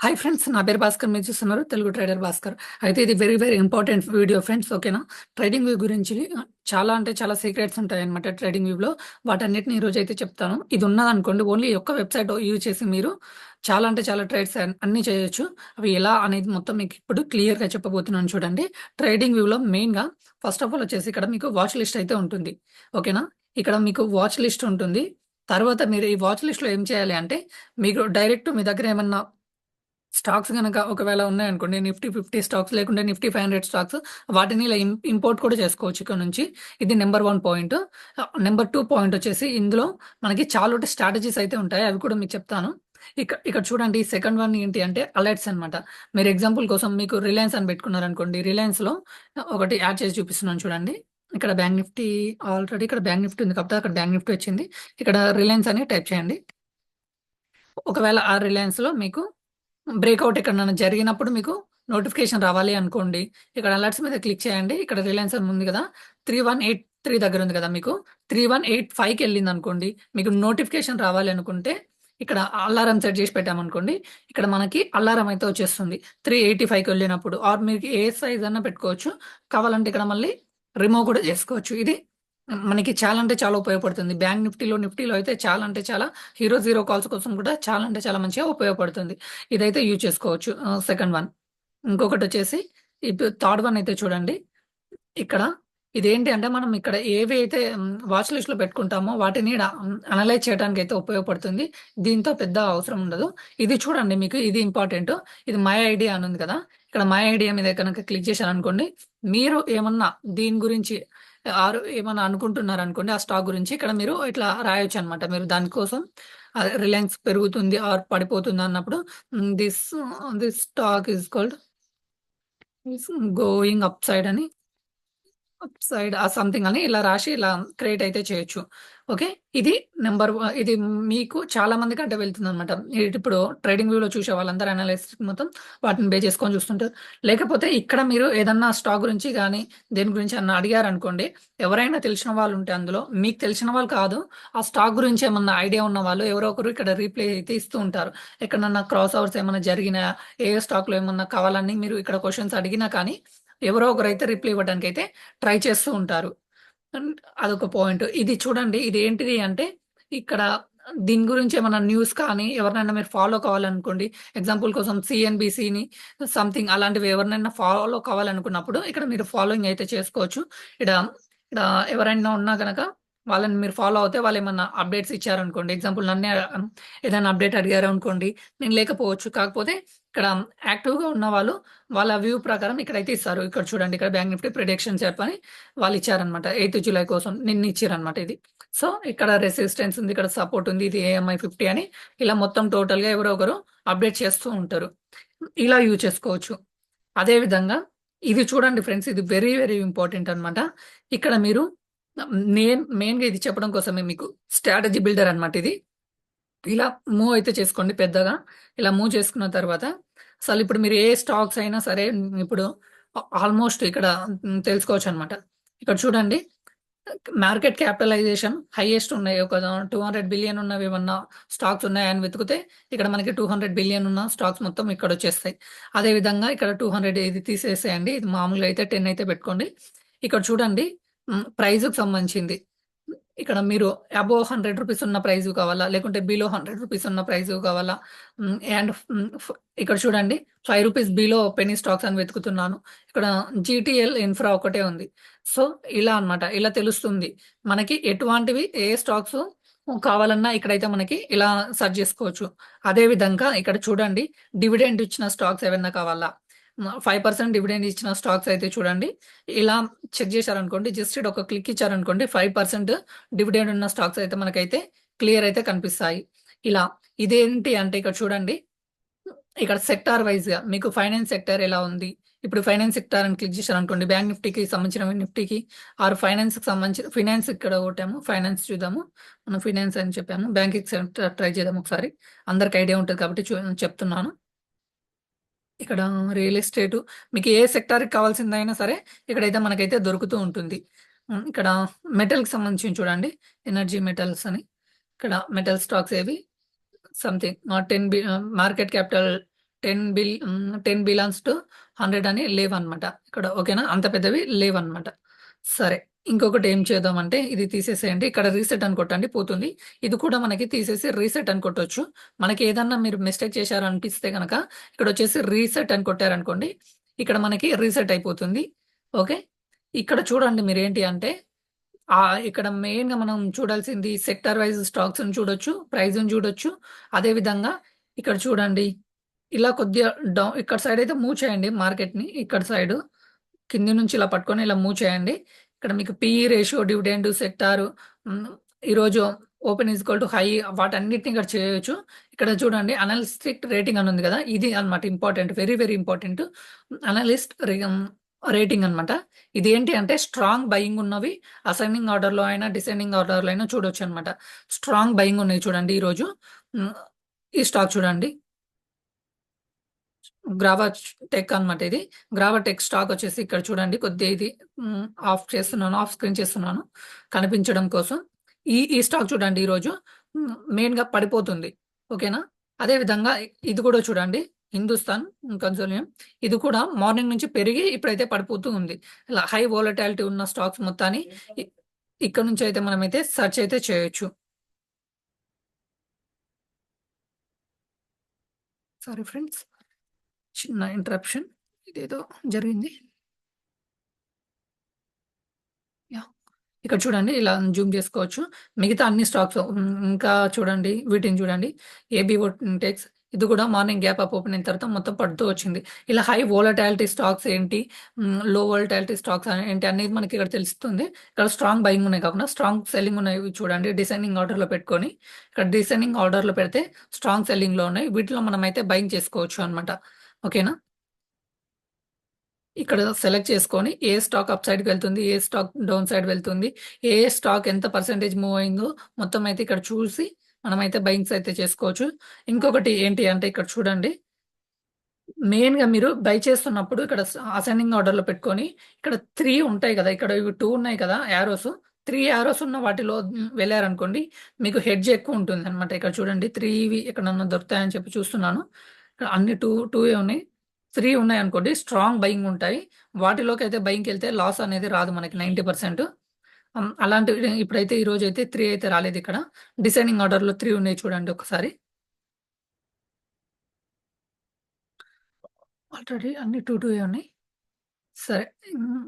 Hi friends, నా పేరు భాస్కర్. మీరు చూస్తున్నారు తెలుగు ట్రేడర్ భాస్కర్. అయితే ఇది very very important video friends. ఓకేనా? ట్రేడింగ్ వ్యూ గురించి చాలా అంటే చాలా సీక్రెట్స్ ఉంటాయి అనమాట ట్రేడింగ్ వ్యూలో. వాటన్నిటిని ఈ రోజు అయితే చెప్తాను. ఇది ఉన్నదనుకోండి, ఓన్లీ ఒక్క వెబ్సైట్ యూజ్ చేసి మీరు చాలా అంటే చాలా ట్రేడ్స్ అన్ని చేయొచ్చు. అవి ఎలా అనేది మొత్తం మీకు ఇప్పుడు క్లియర్గా చెప్పబోతున్నాను. చూడండి, ట్రేడింగ్ వ్యూలో మెయిన్గా ఫస్ట్ ఆఫ్ ఆల్ వచ్చేసి ఇక్కడ మీకు వాచ్ లిస్ట్ అయితే ఉంటుంది. ఓకేనా? ఇక్కడ మీకు వాచ్ లిస్ట్ ఉంటుంది. తర్వాత మీరు ఈ వాచ్ లిస్ట్లో ఏం చేయాలి అంటే, మీకు డైరెక్ట్ మీ దగ్గర ఏమన్నా స్టాక్స్ గనక ఒకవేళ ఉన్నాయనుకోండి, నిఫ్టీ 50 స్టాక్స్ లేకుంటే నిఫ్టీ 500 స్టాక్స్, వాటిని ఇలా ఇంపోర్ట్ కూడా చేసుకోవచ్చు ఇక్కడ నుంచి. ఇది నెంబర్ 1 పాయింట్. నెంబర్ 2 పాయింట్ వచ్చేసి ఇందులో మనకి చాలా స్ట్రాటజీస్ అయితే ఉంటాయి. అవి కూడా మీకు చెప్తాను. ఇక్కడ చూడండి, సెకండ్ వన్ ఏంటి అంటే అలర్ట్స్ అనమాట. మీరు ఎగ్జాంపుల్ కోసం మీకు రిలయన్స్ అని పెట్టుకున్నారనుకోండి, రిలయన్స్‌లో ఒకటి యాడ్ చేసి చూపిస్తున్నాను చూడండి. ఇక్కడ బ్యాంక్ నిఫ్టీ, ఆల్రెడీ ఇక్కడ బ్యాంక్ నిఫ్టీ ఉంది కాబట్టి అక్కడ బ్యాంక్ నిఫ్టీ వచ్చింది. ఇక్కడ రిలయన్స్ అని టైప్ చేయండి. ఒకవేళ ఆ రిలయన్స్‌లో మీకు బ్రేక్అవుట్ ఎక్కడైనా జరిగినప్పుడు మీకు నోటిఫికేషన్ రావాలి అనుకోండి, ఇక్కడ అలర్ట్స్ మీద క్లిక్ చేయండి. ఇక్కడ రిలయన్స్ అని ఉంది కదా, 3183 దగ్గర ఉంది కదా, మీకు 3185కి వెళ్ళింది అనుకోండి, మీకు నోటిఫికేషన్ రావాలి అనుకుంటే ఇక్కడ అలారం సెట్ చేసి పెట్టామనుకోండి, ఇక్కడ మనకి అలారం అయితే వచ్చేస్తుంది 385కి వెళ్ళినప్పుడు. ఆర్ మీకు ఏ సైజ్ అన్నా పెట్టుకోవచ్చు. కావాలంటే ఇక్కడ మళ్ళీ రిమూవ్ కూడా చేసుకోవచ్చు. ఇది మనకి చాలా అంటే చాలా ఉపయోగపడుతుంది. బ్యాంక్ నిఫ్టీలో అయితే చాలా అంటే చాలా జీరో కాల్స్ కోసం కూడా చాలా అంటే చాలా మంచిగా ఉపయోగపడుతుంది. ఇదైతే యూజ్ చేసుకోవచ్చు. Second one. ఇంకొకటొచ్చేసి ఇప్పుడు థర్డ్ వన్ అయితే చూడండి. ఇక్కడ ఇదేంటి అంటే మనం ఇక్కడ ఏవి అయితే వాచ్ లిస్ట్‌లో పెట్టుకుంటామో వాటిని అనలైజ్ చేయడానికైతే ఉపయోగపడుతుంది. దీంతో పెద్ద అవసరం ఉండదు. ఇది చూడండి, మీకు ఇది ఇంపార్టెంటు. ఇది మై ఐడియా అని ఉంది కదా! ఇక్కడ మై ఐడియా మీద కనుక క్లిక్ చేశారనుకోండి, మీరు ఏమన్నా దీని గురించి ఏమన్నా అనుకుంటున్నారనుకోండి, ఆ స్టాక్ గురించి ఇక్కడ మీరు ఇట్లా రాయొచ్చనమాట. మీరు దానికోసం రిలయన్స్ పెరుగుతుంది ఆర్ పడిపోతుంది అన్నప్పుడు this this stock is going up side అని, అప్ సైడ్ సంథింగ్ అని ఇలా రాసి ఇలా క్రియేట్ అయితే చేయొచ్చు. ఓకే. ఇది మీకు చాలా మందికి అంటే వెళ్తుందనమాట. ఇప్పుడు ట్రేడింగ్ వ్యూలో చూసే వాళ్ళందరూ అనాలిసిస్ మొత్తం వాటిని బేస్ చేసుకొని చూస్తుంటారు. లేకపోతే ఇక్కడ మీరు ఏదన్నా స్టాక్ గురించి గానీ, దేని గురించి అన్నా అడిగారనుకోండి, ఎవరైనా తెలిసిన వాళ్ళు ఉంటే అందులో, మీకు తెలిసిన వాళ్ళు కాదు, ఆ స్టాక్ గురించి ఏమన్నా ఐడియా ఉన్న వాళ్ళు ఎవరో ఒకరు ఇక్కడ రీప్లై అయితే ఇస్తూ ఉంటారు. ఎక్కడన్నా క్రాస్ ఓవర్స్ ఏమన్నా జరిగినాయా, ఏ స్టాక్‌లో ఏమన్నా కావాలని మీరు ఇక్కడ క్వెషన్స్ అడిగినా కానీ, ఎవరో ఒకరైతే రిప్లై ఇవ్వడానికైతే ట్రై చేస్తూ ఉంటారు. అదొక పాయింట్. ఇది చూడండి, ఇదేంటిది అంటే ఇక్కడ దీని గురించి ఏమన్నా న్యూస్ కానీ ఎవరినైనా మీరు ఫాలో కావాలనుకోండి. ఎగ్జాంపుల్ కోసం సీఎన్‌బీసీని సంథింగ్ అలాంటివి ఎవరినైనా ఫాలో కావాలనుకున్నప్పుడు ఇక్కడ మీరు ఫాలోయింగ్ అయితే చేసుకోవచ్చు. ఇడ ఇడ ఎవరైనా ఉన్నా గనక వాళ్ళని మీరు ఫాలో అవుతే వాళ్ళేమన్నా అప్డేట్స్ ఇచ్చారనుకోండి. ఎగ్జాంపుల్ నన్నే ఏదైనా అప్డేట్ అడిగారనుకోండి, నేను లేకపోవచ్చు. కాకపోతే ఇక్కడ యాక్టివ్‌గా ఉన్నవాళ్ళు వాళ్ళ వ్యూ ప్రకారం ఇక్కడైతే ఇస్తారు. ఇక్కడ చూడండి, ఇక్కడ బ్యాంక్ నిఫ్టీ ప్రిడిక్షన్ చెప్పని వాళ్ళిచ్చారనమాట. 8థ్ జులై కోసం నిన్న ఇచ్చిరనమాట ఇది. సో, ఇక్కడ రెసిస్టెన్స్ ఉంది, ఇక్కడ సపోర్ట్ ఉంది, ఇది ఏఎంఐ 50 అని ఇలా మొత్తం టోటల్‌గా ఎవరో ఒకరు అప్డేట్ చేస్తూ ఉంటారు. ఇలా యూజ్ చేసుకోవచ్చు. అదే విధంగా ఇది చూడండి ఫ్రెండ్స్, ఇది వెరీ వెరీ ఇంపార్టెంట్ అనమాట. ఇక్కడ మీరు నేను మెయిన్‌గా ఇది చెప్పడం కోసమే మీకు స్ట్రాటజీ బిల్డర్ అనమాట ఇది. ఇలా మూవ్ అయితే చేసుకోండి పెద్దగా. ఇలా మూవ్ చేసుకున్న తర్వాత అసలిప్పుడు మీరు ఏ స్టాక్స్ అయినా సరే ఇప్పుడు ఆల్మోస్ట్ ఇక్కడ తెలుసుకోవచ్చనమాట. ఇక్కడ చూడండి, మార్కెట్ క్యాపిటలైజేషన్ హైయెస్ట్ ఉన్నాయి. ఒక 200 బిలియన్ ఉన్నవేమన్నా స్టాక్స్ ఉన్నాయని వెతికితే ఇక్కడ మనకి 200 బిలియన్ ఉన్న స్టాక్స్ మొత్తం ఇక్కడొచ్చేస్తాయి. అదే విధంగా ఇక్కడ 200 ఇది తీసేసేయండి. ఇది మామూలుగా అయితే 10 అయితే పెట్టుకోండి. ఇక్కడ చూడండి, ప్రైజ్‌కి సంబంధించింది. ఇక్కడ మీరు అబోవ్ రూ. 100 ఉన్న ప్రైజు కావాలా? లేకుంటే బిలో రూ. 100 ఉన్న ప్రైజు కావాలా? అండ్ ఇక్కడ చూడండి, రూ. 5 బిలో పెన్నీ స్టాక్స్ అని వెతుకుతున్నాను. ఇక్కడ జీటీఎల్ ఇన్ఫ్రా ఒకటే ఉంది. సో, ఇలా అన్నమాట. ఇలా తెలుస్తుంది. మనకి ఎటువంటివి ఏ స్టాక్స్ కావాలన్నా ఇక్కడైతే మనకి ఇలా సెర్చ్ చేసుకోవచ్చు. అదే విధంగా ఇక్కడ చూడండి, డివిడెండ్ ఇచ్చిన స్టాక్స్ ఏవన్నా కావాలా? 5% డివిడెండ్ ఇచ్చిన స్టాక్స్ అయితే చూడండి, ఇలా చెక్ చేశారనుకోండి, జస్ట్ ఈడ ఒక క్లిక్ ఇచ్చారనుకోండి, 5% డివిడెండ్ ఉన్న స్టాక్స్ అయితే మనకైతే క్లియర్ అయితే కనిపిస్తాయి. ఇలా ఇదేంటి అంటే ఇక్కడ చూడండి, ఇక్కడ సెక్టార్ వైస్‌గా మీకు ఫైనాన్స్ సెక్టార్ ఎలా ఉంది? ఇప్పుడు ఫైనాన్స్ సెక్టార్ అని క్లిక్ చేశారనుకోండి, బ్యాంక్ నిఫ్టీకి సంబంధించిన నిఫ్టీకి ఆర్ ఫైనాన్స్‌కి సంబంధించిన ఫైనాన్స్ ఇక్కడ కొట్టాము. ఫైనాన్స్ చూద్దాము. మనం ఫైనాన్స్ అని చెప్పాము. బ్యాంకింగ్ సెక్టార్ ట్రై చేద్దాం ఒకసారి. అందరికి ఐడియా ఉంటది కాబట్టి చెప్తున్నాను. ఇక్కడ రియల్ ఎస్టేటు మీకు ఏ సెక్టార్‌కి కావాల్సిందైనా సరే ఇక్కడైతే మనకైతే దొరుకుతూ ఉంటుంది. ఇక్కడ మెటల్‌కి సంబంధించి చూడండి. ఎనర్జీ మెటల్స్ అని. ఇక్కడ మెటల్ స్టాక్స్ ఏవి సంథింగ్ 10 మార్కెట్ క్యాపిటల్ 10 బిలాన్స్ టు 100 అని లేవన్నమాట. ఇక్కడ ఓకేనా? అంత పెద్దవి లేవన్నమాట. సరే. ఇంకొకటి ఏం చేద్దామంటే ఇది తీసేసేయండి. ఇక్కడ రీసెట్ అని కొట్టండి పోతుంది. ఇది కూడా మనకి తీసేసి రీసెట్ అని కొట్టొచ్చు. మనకి ఏదన్నా మీరు మిస్టేక్ చేశారనిపిస్తే గనక ఇక్కడొచ్చేసి రీసెట్ అని కొట్టారనుకోండి. ఇక్కడ మనకి రీసెట్ అయిపోతుంది. ఓకే. ఇక్కడ చూడండి మీరేంటి అంటే ఇక్కడ మెయిన్‌గా మనం చూడాల్సింది సెక్టార్ వైస్ స్టాక్స్‌ని చూడొచ్చు, ప్రైస్‌ని చూడొచ్చు. అదే విధంగా ఇక్కడ చూడండి. ఇలా కొద్దిగా ఇక్కడ సైడ్ అయితే మూవ్ చేయండి మార్కెట్‌ని. ఇక్కడ సైడు కింది నుంచి ఇలా పట్టుకొని ఇలా మూవ్ చేయండి. ఇక్కడ మీకు పీఈ రేషియో, డివిడెండ్, సెక్టారు హ్మ్. ఈరోజు ఓపెన్ ఈక్వల్ టు హై వాటన్నిటిని ఇక్కడ చేయొచ్చు. ఇక్కడ చూడండి అనలిస్టిక్ రేటింగ్ అని ఉంది కదా! ఇది అన్నమాట important. Very, very important. Analyst rating అన్నమాట. ఇదేంటి అంటే స్ట్రాంగ్ బయింగ్ ఉన్నవి అసెండింగ్ ఆర్డర్‌లో అయినా, డిసెండింగ్ ఆర్డర్‌లో అయినా చూడొచ్చన్నమాట. స్ట్రాంగ్ బయింగ్ ఉన్నాయి చూడండి ఈరోజు. హ్మ్. ఈ స్టాక్ చూడండి. గ్రావా టెక్ అన్నమాట ఇది. గ్రావా టెక్ స్టాక్ వచ్చేసి ఇక్కడ చూడండి కొద్దిగా ఇది ఆఫ్ చేస్తున్నాను. ఆఫ్ స్క్రీన్ చేస్తున్నాను కనిపించడం కోసం. ఈ స్టాక్ చూడండి ఈరోజు మెయిన్‌గా పడిపోతుంది. ఓకేనా? అదే విధంగా ఇది కూడా చూడండి హిందుస్థాన్ కన్సాలియం ఇది కూడా మార్నింగ్ నుంచి పెరిగి ఇప్పుడైతే పడిపోతూ ఉంది. ఇలా హై వోలటాలిటీ ఉన్న స్టాక్స్ మొత్తాన్ని ఇ ఇక్కడ నుంచి అయితే మనమైతే సెర్చ్ అయితే చేయొచ్చు. Sorry friends. చిన్న ఇంటరప్షన్. ఇదేదో జరిగింది. యాహ్! ఇక్కడ చూడండి ఇలా జూమ్ చేసుకోవచ్చు. మిగతా అన్ని స్టాక్స్ ఇంకా చూడండి వీటిని చూడండి. ఏబీఓ టెక్స్ ఇది కూడా మార్నింగ్ గ్యాప్ అప్ ఓపెన్ అయిన తర్వాత మొత్తం పడుతూ వచ్చింది. ఇలా హై వోలటాలిటీ స్టాక్స్ ఏంటి, లో వోలటాలిటీ స్టాక్స్ ఏంటి అనేది మనకి ఇక్కడ తెలుస్తుంది. ఇక్కడ స్ట్రాంగ్ బయింగ్ ఉన్నాయి కాకుండా స్ట్రాంగ్ సెల్లింగ్ ఉన్నాయి చూడండి. డిసెండింగ్ ఆర్డర్‌లో పెట్టుకొని ఇక్కడ డిసెండింగ్ ఆర్డర్‌లో పెడితే స్ట్రాంగ్ సెల్లింగ్‌లో ఉన్నాయి. వీటిలో మనమైతే బయింగ్ చేసుకోవచ్చు అన్నమాట. ఓకేనా? ఇక్కడ సెలెక్ట్ చేసుకొని ఏ స్టాక్ అప్ సైడ్‌కి వెళ్తుంది, ఏ స్టాక్ డౌన్ సైడ్ వెళ్తుంది, ఏ స్టాక్ ఎంత పర్సెంటేజ్ మూవ్ అయిందో మొత్తం అయితే ఇక్కడ చూసి మనమైతే బయింగ్స్ అయితే చేసుకోవచ్చు. ఇంకొకటి ఏంటి అంటే ఇక్కడ చూడండి. మెయిన్‌గా మీరు బై చేస్తున్నప్పుడు ఇక్కడ అసెండింగ్ ఆర్డర్‌లో పెట్టుకొని ఇక్కడ 3 ఉంటాయి కదా! ఇక్కడ ఇవి 2 ఉన్నాయి కదా! యారోస్. 3 యారోస్ ఉన్న వాటిలో వెళ్లారనుకోండి మీకు హెడ్జ్ ఎక్కువ ఉంటుందన్నమాట. ఇక్కడ చూడండి 3 ఎక్కడన్నా దొరుకుతాయని చెప్పి చూస్తున్నాను. ఇక్కడ అన్ని 2 ఉన్నాయి. 3 ఉన్నాయనుకోండి స్ట్రాంగ్ బయింగ్ ఉంటాయి. వాటిలోకైతే బయింగ్‌కెళ్తే లాస్ అనేది రాదు మనకి 90%. అలాంటివి ఇప్పుడైతే ఈరోజైతే 3 అయితే రాలేదిక్కడ. డిసెండింగ్ ఆర్డర్‌లో 3 ఉన్నాయి చూడండి ఒకసారి. ఆల్రెడీ అన్ని 2 ఉన్నాయి. సరే.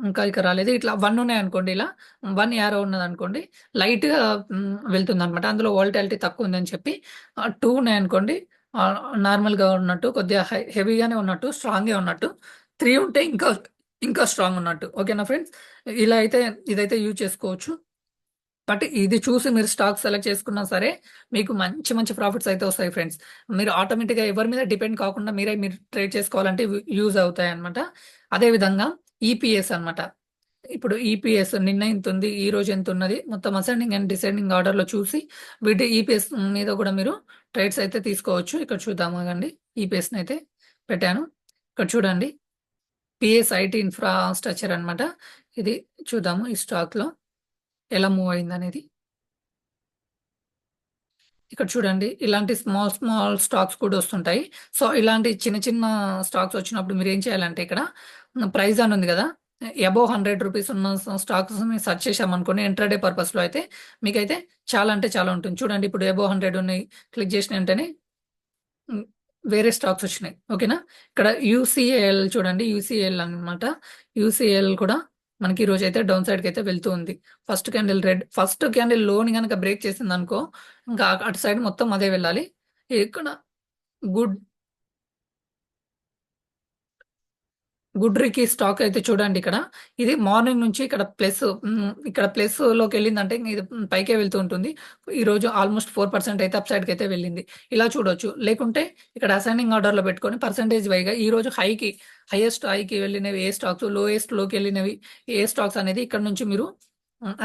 ఇంకా ఇక రాలేదు. ఇట్లా 1 ఉన్నాయనుకోండి ఇలా. 1 యారో ఉన్నదనుకోండి. లైట్‌గా వెళ్తుందనమాట. అందులో వోలటాలిటీ తక్కువుందని చెప్పి 2 ఉన్నాయనుకోండి నార్మల్‌గా ఉన్నట్టు కొద్దిగా హెవీగానే ఉన్నట్టు, స్ట్రాంగ్‌గే ఉన్నట్టు. 3 ఉంటే ఇంకా స్ట్రాంగ్ ఉన్నట్టు. ఓకేనా ఫ్రెండ్స్? ఇలా అయితే ఇదైతే యూజ్ చేసుకోవచ్చు. బట్ ఇది చూసి మీరు స్టాక్ సెలెక్ట్ చేసుకున్నా సరే, మీకు మంచి మంచి ప్రాఫిట్స్ అయితే వస్తాయి ఫ్రెండ్స్. మీరు ఆటోమేటిక్‌గా ఎవరి మీద డిపెండ్ కాకుండా మీరు ట్రేడ్ చేసుకోవాలంటే యూజ్ అవుతాయన్నమాట. అదే విధంగా ఈపీఎస్ అన్నమాట. ఇప్పుడు ఈపీఎస్ నిన్న ఇంతుంది, ఈరోజు ఎంతున్నది మొత్తం అసెండింగ్ అండ్ డిసెండింగ్ ఆర్డర్‌లో చూసి వీటి ఈపీఎస్ మీద కూడా మీరు ట్రేడ్స్ అయితే తీసుకోవచ్చు. ఇక్కడ చూద్దాం ఆగండి. ఈపీఎస్‌నైతే పెట్టాను. ఇక్కడ చూడండి. పిఎస్ ఐటీ ఇన్‌ఫ్రాస్ట్రక్చర్ అన్నమాట. ఇది చూద్దాము ఈ స్టాక్‌లో ఎలా మూవ్ అయిందనేది. ఇక్కడ చూడండి. ఇలాంటి స్మాల్ స్టాక్స్ కూడా వస్తుంటాయి. సో, ఇలాంటి చిన్న చిన్న స్టాక్స్ వచ్చినప్పుడు మీరేం చేయాలంటే ఇక్కడ ప్రైస్ అని ఉంది గదా! అబోవ్ రూ. 100 ఉన్న స్టాక్స్‌ని సెర్చ్ చేశామనుకోండి ఇంట్రాడే పర్పస్‌లో అయితే మీకైతే చాలా అంటే చాలా ఉంటుంది. చూడండి ఇప్పుడు అబోవ్ 100 ఉన్నాయి. క్లిక్ చేసిన వెంటనే హ్మ్. వేరే స్టాక్స్ వచ్చినాయి. ఓకేనా? ఇక్కడ యూసీఎల్ చూడండి. యూసీఎల్ అన్నమాట. యూసీఎల్ కూడా మనకి ఈరోజైతే డౌన్ సైడ్‌కైతే వెళ్తూ ఉంది. ఫస్ట్ క్యాండిల్ లోని గనక బ్రేక్ చేసిందనుకో, ఇంకా అటు సైడ్ మొత్తం అదే వెళ్ళాలి. ఇక్కడ గుడ్ గుడ్‌రికి స్టాక్ అయితే చూడండి ఇక్కడ. ఇది మార్నింగ్ నుంచి ఇక్కడ ప్లస్‌లోకెళ్ళిందంటే ఇది పైకే వెళ్తూ ఉంటుంది. ఈరోజు ఆల్‌మోస్ట్ 4% అయితే అప్ సైడ్‌కైతే వెళ్ళింది. ఇలా చూడొచ్చు. లేకుంటే ఇక్కడ అసెండింగ్ ఆర్డర్‌లో పెట్టుకొని పర్సెంటేజ్ వైస్‌గా ఈరోజు హైయెస్ట్ హైకి వెళ్ళినవి ఏ స్టాక్స్, లోయెస్ట్ లోకెళ్ళినవి ఏ స్టాక్స్ అనేది ఇక్కడ నుంచి మీరు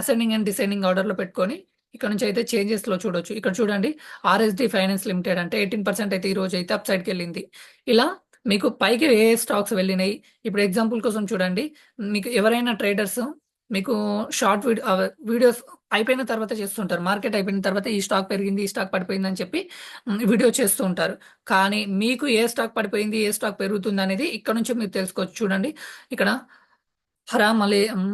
అసెండింగ్ అండ్ డిసెండింగ్ ఆర్డర్‌లో పెట్టుకొని ఇక్కడ నుంచి అయితే చేంజెస్‌లో చూడొచ్చు. ఇక్కడ చూడండి ఆర్ఎస్‌డి ఫైనాన్స్ లిమిటెడ్ అంటే 18% అయితే ఈరోజైతే అప్ సైడ్‌కెళ్ళింది. ఇలా మీకు పైకి ఏ స్టాక్స్ వెళ్ళినాయి. ఇప్పుడు ఎగ్జాంపుల్ కోసం చూడండి. మీకు ఎవరైనా ట్రేడర్స్ మీకు షార్ట్ వీడియోస్ అయిపోయిన తర్వాత చేస్తుంటారు. మార్కెట్ అయిపోయిన తర్వాత ఈ స్టాక్ పెరిగింది, ఈ స్టాక్ పడిపోయిందని చెప్పి వీడియో చేస్తూ ఉంటారు. కానీ మీకు ఏ స్టాక్ పడిపోయింది, ఏ స్టాక్ పెరుగుతుందనేది ఇక్కడ నుంచి మీరు తెలుసుకోవచ్చు. చూడండి ఇక్కడ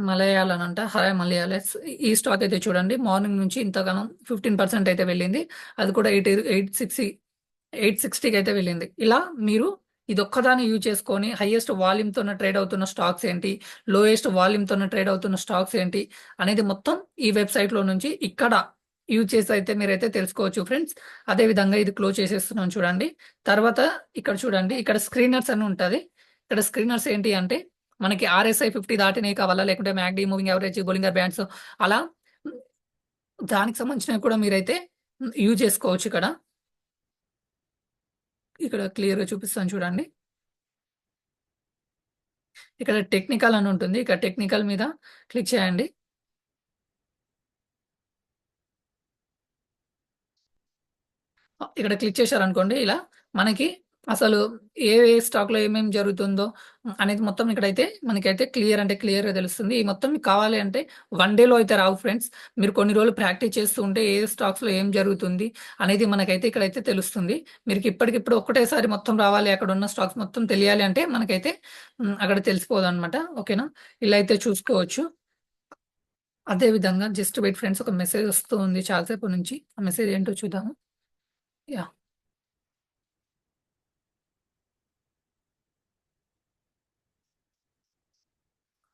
మలయాళన్ అంట. హరా మలయాళస్ ఈ స్టాక్ అయితే చూడండి మార్నింగ్ నుంచి ఇంతగానం 15% అయితే వెళ్ళింది. అది కూడా 860కి అయితే వెళ్ళింది. ఇలా మీరు ఇదొక్కదాన్ని యూజ్ చేసుకొని హైయెస్ట్ వాల్యూమ్‌తోన ట్రేడ్ అవుతున్న స్టాక్స్ ఏంటి, లోయెస్ట్ వాల్యూమ్‌తోన ట్రేడ్ అవుతున్న స్టాక్స్ ఏంటి అనేది మొత్తం ఈ వెబ్‌సైట్‌లో నుంచి ఇక్కడ యూజ్ చేసి అయితే మీరైతే తెలుసుకోవచ్చు ఫ్రెండ్స్. అదే విధంగా ఇది క్లోజ్ చేసేస్తున్నాను చూడండి. తర్వాత ఇక్కడ చూడండి ఇక్కడ స్క్రీనర్స్ అని ఉంటది. ఇక్కడ స్క్రీనర్స్ ఏంటి అంటే మనకి ఆర్ఎస్ఐ 50 దాటినయి కావాలా? లేకుంటే మ్యాక్‌డీ మూవింగ్ యావరేజ్, బోలింగర్ బ్యాండ్స్ అలా దానికి సంబంధించినవి కూడా మీరైతే యూజ్ చేసుకోవచ్చు ఇక్కడ. ఇక్కడ క్లియర్‌గా చూపిస్తాను చూడండి. ఇక్కడ టెక్నికల్ అని ఉంటుంది. ఇక్కడ టెక్నికల్ మీద క్లిక్ చేయండి. ఇక్కడ క్లిక్ చేశారనుకోండి ఇలా మనకి అసలు ఏ స్టాక్‌లో ఏమేమి జరుగుతుందో అనేది మొత్తం ఇక్కడైతే మనకైతే క్లియర్ అంటే క్లియర్‌గా తెలుస్తుంది. ఈ మొత్తం మీకు కావాలి అంటే వన్ డేలో అయితే రావు ఫ్రెండ్స్. మీరు కొన్ని రోజులు ప్రాక్టీస్ చేస్తూ ఉంటే ఏ స్టాక్స్‌లో ఏం జరుగుతుంది అనేది మనకైతే ఇక్కడైతే తెలుస్తుంది. మీకు ఇప్పటికిప్పుడు ఒక్కటేసారి మొత్తం రావాలి, అక్కడున్న స్టాక్స్ మొత్తం తెలియాలి అంటే మనకైతే అక్కడ తెలిసిపోదనమాట. ఓకేనా? ఇలా అయితే చూసుకోవచ్చు. అదే విధంగా జస్ట్ వెయిట్ ఫ్రెండ్స్ ఒక మెసేజ్ వస్తూ ఉంది చాలా సేపటి నుంచి. ఆ మెసేజ్ ఏంటో చూద్దాము. యాహ్!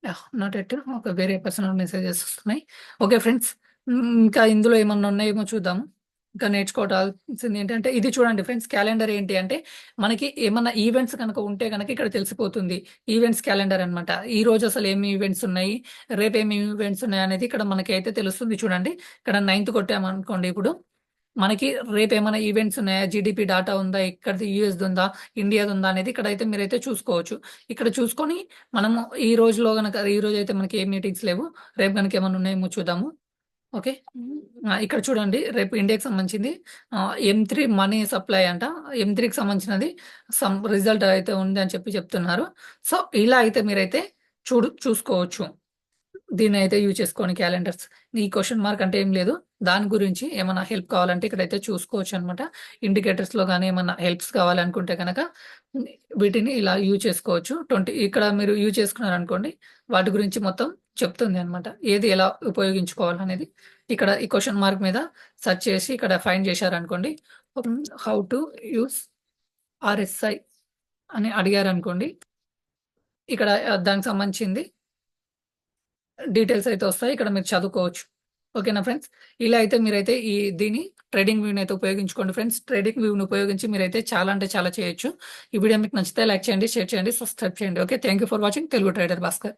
యాహ్! నాట్ ఎట్ ఒక వేరే పర్సనల్ మెసేజెస్ వస్తున్నాయి. Okay friends. ఇంకా ఇందులో ఏమన్నా ఉన్నాయేమో చూద్దాము. ఇంకా నేర్చుకోవాల్సింది ఏంటంటే ఇది చూడండి ఫ్రెండ్స్ క్యాలెండర్ ఏంటి అంటే మనకి ఏమన్నా ఈవెంట్స్ గనక ఉంటే గనక ఇక్కడ తెలిసిపోతుంది. ఈవెంట్స్ క్యాలెండర్ అనమాట. ఈరోజు అసలు ఏమి ఈవెంట్స్ ఉన్నాయి, రేపు ఏమి ఈవెంట్స్ ఉన్నాయి అనేది ఇక్కడ మనకైతే తెలుస్తుంది చూడండి. ఇక్కడ 9థ్ కొట్టామనుకోండి ఇప్పుడు మనకి రేపేమైనా ఈవెంట్స్ ఉన్నాయా? జీడీపీ డాటా ఉందా? ఎక్కడిది యూఎస్‌ది ఉందా? ఇండియాది ఉందా? అనేది ఇక్కడైతే మీరైతే చూసుకోవచ్చు. ఇక్కడ చూసుకొని మనము ఈ రోజులో గనక ఈ రోజైతే మనకి ఏ మీటింగ్స్ లేవు. రేపు గనక ఏమన్నా ఉన్నాయేమో చూద్దాము. ఓకే. ఇక్కడ చూడండి రేపు ఇండియాకి సంబంధించింది ఎమ్3 మనీ సప్లై అంట. ఎమ్3కి సంబంధించినది రిజల్ట్ అయితే ఉంది అని చెప్పి చెప్తున్నారు. సో, ఇలా అయితే మీరైతే చూసుకోవచ్చు. దీన్నయితే యూజ్ చేసుకోండి క్యాలెండర్స్. ఈ క్వెషన్ మార్క్ అంటే ఏం లేదు. దాని గురించి ఏమన్నా హెల్ప్ కావాలంటే ఇక్కడైతే చూసుకోవచ్చనమాట. ఇండికేటర్స్‌లో గాని ఏమన్నా హెల్ప్స్ కావాలనుకుంటే గనక వీటిని ఇలా యూజ్ చేసుకోవచ్చు. ఇక్కడ మీరు యూజ్ చేసుకున్నారనుకోండి, వాటి గురించి మొత్తం చెప్తుంది అనమాట. ఏది ఎలా ఉపయోగించుకోవాలనేది. ఇక్కడ ఈ క్వెషన్ మార్క్ మీద సెర్చ్ చేసి ఇక్కడ ఫైండ్ చేశారనుకోండి. హౌ టు యూజ్ ఆర్ఎస్ఐ అని అడిగారనుకోండి. ఇక్కడ దానికి సంబంధించింది డీటెయిల్స్ అయితే వస్తాయి. ఇక్కడ మీరు చదువుకోవచ్చు. ఓకేనా ఫ్రెండ్స్? ఇలా అయితే మీరైతే దీని ట్రేడింగ్ వ్యూని అయితే ఉపయోగించుకోండి ఫ్రెండ్స్. ట్రేడింగ్ వ్యూని ఉపయోగించి మీరైతే చాలా అంటే చాలా చేయొచ్చు. ఈ వీడియో మీకు నచ్చితే లైక్ చేయండి, షేర్ చేయండి, సబ్స్క్రైబ్ చేయండి. Okay. Thank you for watching Telugu trader Bhaskar.